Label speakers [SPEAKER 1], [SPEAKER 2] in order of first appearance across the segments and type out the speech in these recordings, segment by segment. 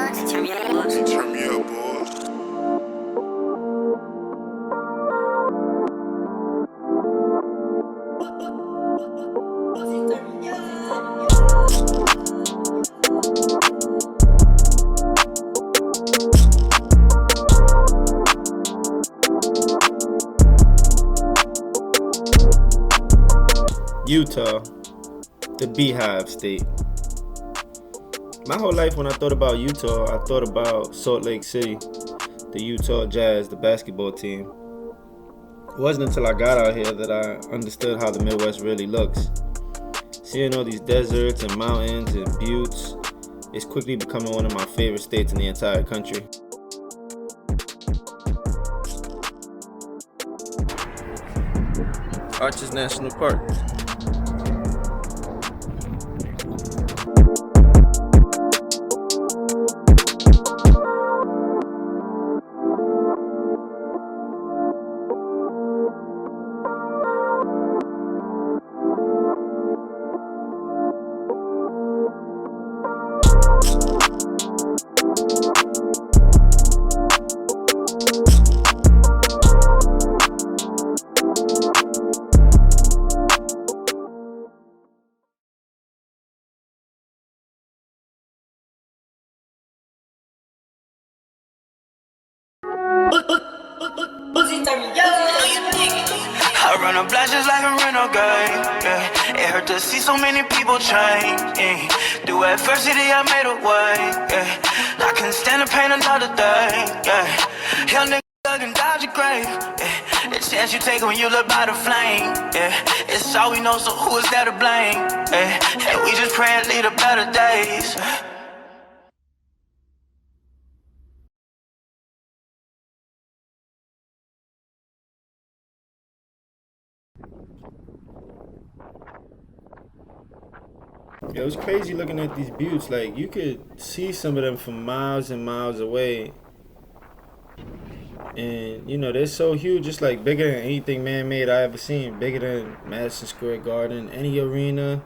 [SPEAKER 1] Turn me up, boys.
[SPEAKER 2] Utah, the Beehive State. My whole life when I thought about Utah, I thought about Salt Lake City, the Utah Jazz, the basketball team. It wasn't until I got out here that I understood how the Midwest really looks. Seeing all these deserts and mountains and buttes, it's quickly becoming one of my favorite states in the entire country. Arches National Park.
[SPEAKER 3] I run a blast just like a rental game, yeah. It hurt to see so many people change, yeah. Through adversity I made a way, yeah. I couldn't stand the pain another day, yeah. Young nigga dug and dodge your grave, yeah. The chance you take when you live by the flame, yeah. It's all we know, so who is there to blame, yeah. And we just pray and lead to better days.
[SPEAKER 2] It was crazy looking at these buttes. Like, you could see some of them from miles and miles away. And, you know, they're so huge, just like bigger than anything man-made I ever seen. Bigger than Madison Square Garden, any arena.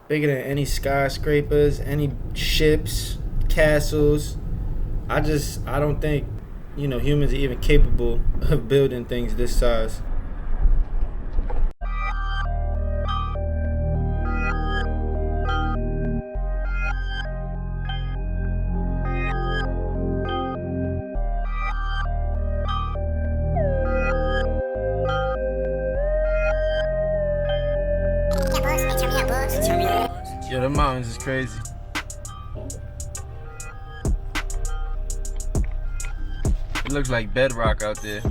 [SPEAKER 2] Bigger than any skyscrapers, any ships, castles. I don't think, you know, humans are even capable of building things this size. Yo, the mountains is crazy. It looks like bedrock out there.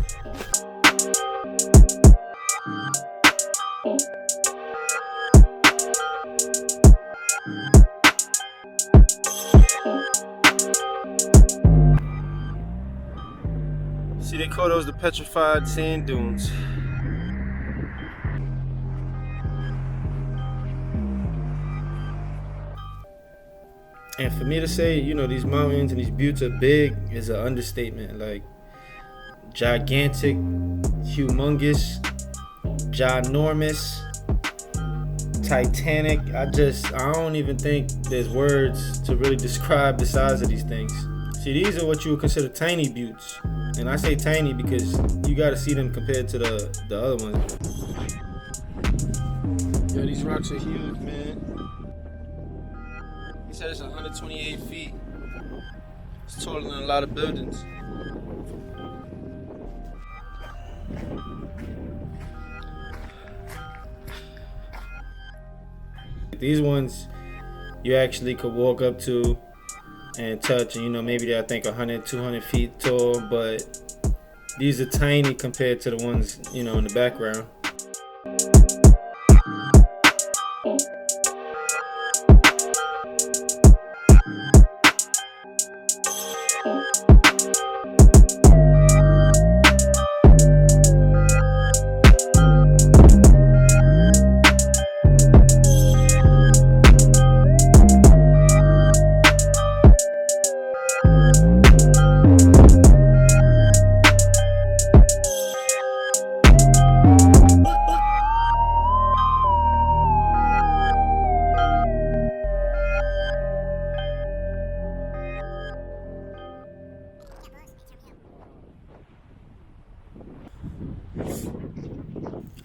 [SPEAKER 2] See, they call those the petrified sand dunes. And for me to say, you know, these mountains and these buttes are big is an understatement. Like, gigantic, humongous, ginormous, titanic. I don't even think there's words to really describe the size of these things. See, these are what you would consider tiny buttes. And I say tiny because you gotta see them compared to the other ones. Yo, these rocks are huge, man. He said it's 128 feet. It's taller than a lot of buildings. These ones you actually could walk up to and touch, and you know, maybe they're, I think, 100, 200 feet tall, but these are tiny compared to the ones, you know, in the background.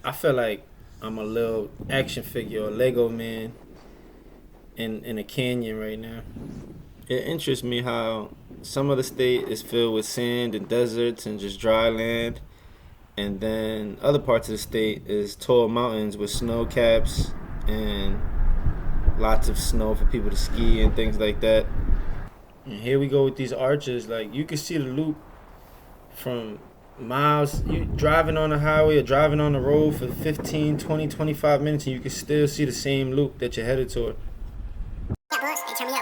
[SPEAKER 2] I feel like I'm a little action figure or Lego man in a canyon right now. It interests me how some of the state is filled with sand and deserts and just dry land, and then other parts of the state is tall mountains with snow caps and lots of snow for people to ski and things like that. And here we go with these arches. Like, you can see the loop from miles. You driving on the highway or driving on the road for 15, 20, 25 minutes, and you can still see the same loop that you're headed toward.
[SPEAKER 3] Turn me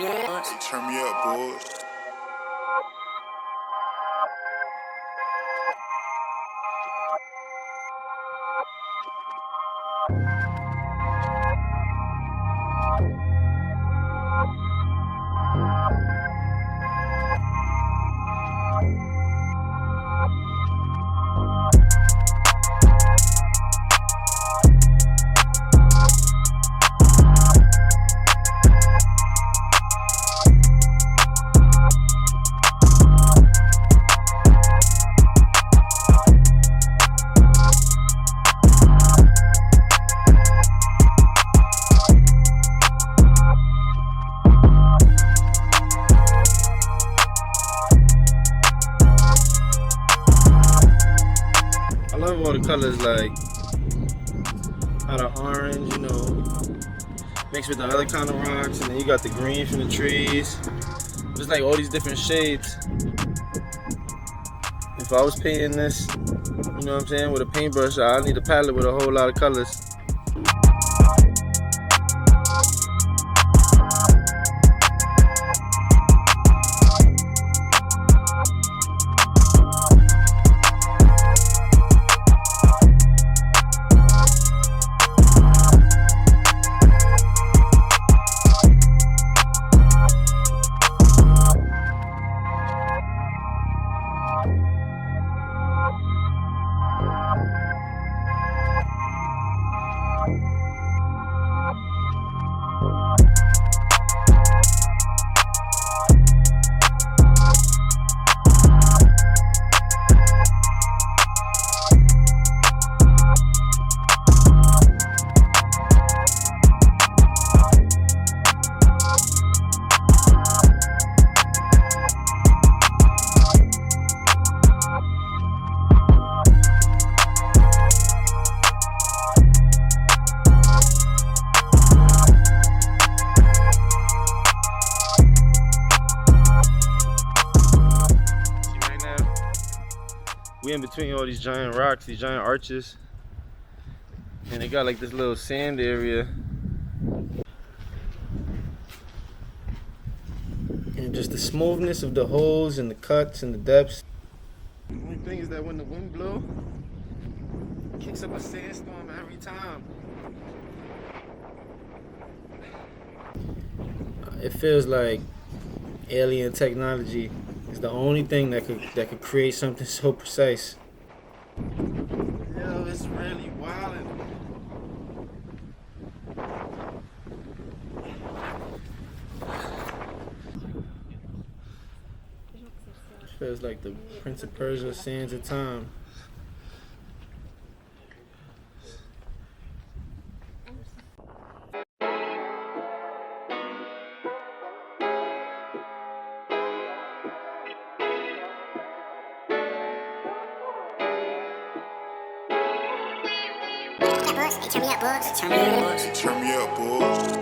[SPEAKER 3] up, boys. Turn me up, boys.
[SPEAKER 2] I love all the colors, like how the orange, mixed with the other kind of rocks, and then you got the green from the trees. It's like all these different shades. If I was painting this, with a paintbrush, I need a palette with a whole lot of colors. We in between all these giant rocks, these giant arches, and they got like this little sand area, and just the smoothness of the holes and the cuts and the depths. The only thing is that when the wind blows, it kicks up a sandstorm every time. It feels like alien technology is the only thing that could create something so precise. Yo, it's really wild. It feels like the Prince of Persia sands of time.
[SPEAKER 3] Turn me up, boys. Turn me up, boys. Turn me up, boys.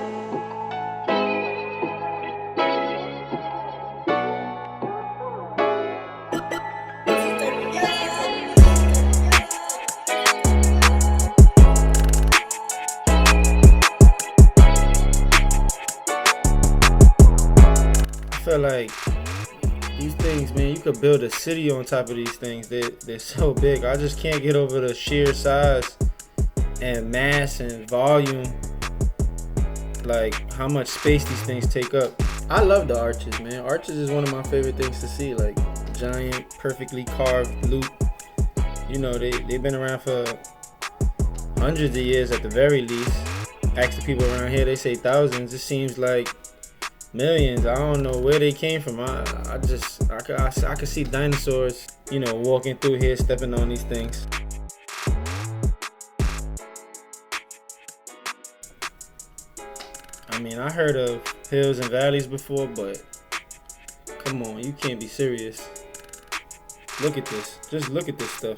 [SPEAKER 2] I feel like these things, man, you could build a city on top of these things. They're so big. I just can't get over the sheer size and mass and volume, like how much space these things take up. I love the arches, man. Arches is one of my favorite things to see, like giant, perfectly carved loop. They've been around for hundreds of years at the very least. Ask the people around here, they say thousands. It seems like millions. I don't know where they came from. I could see dinosaurs, walking through here, stepping on these things. I mean, I heard of hills and valleys before, but come on, you can't be serious. Look at this. Just look at this stuff.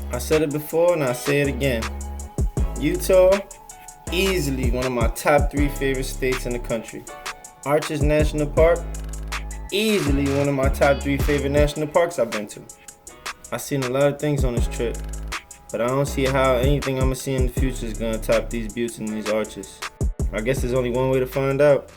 [SPEAKER 2] I said it before and I say it again. Utah, easily one of my top 3 favorite states in the country. Arches National Park, easily one of my top 3 favorite national parks I've been to. I've seen a lot of things on this trip, but I don't see how anything I'm gonna see in the future is gonna top these buttes and these arches. I guess there's only one way to find out.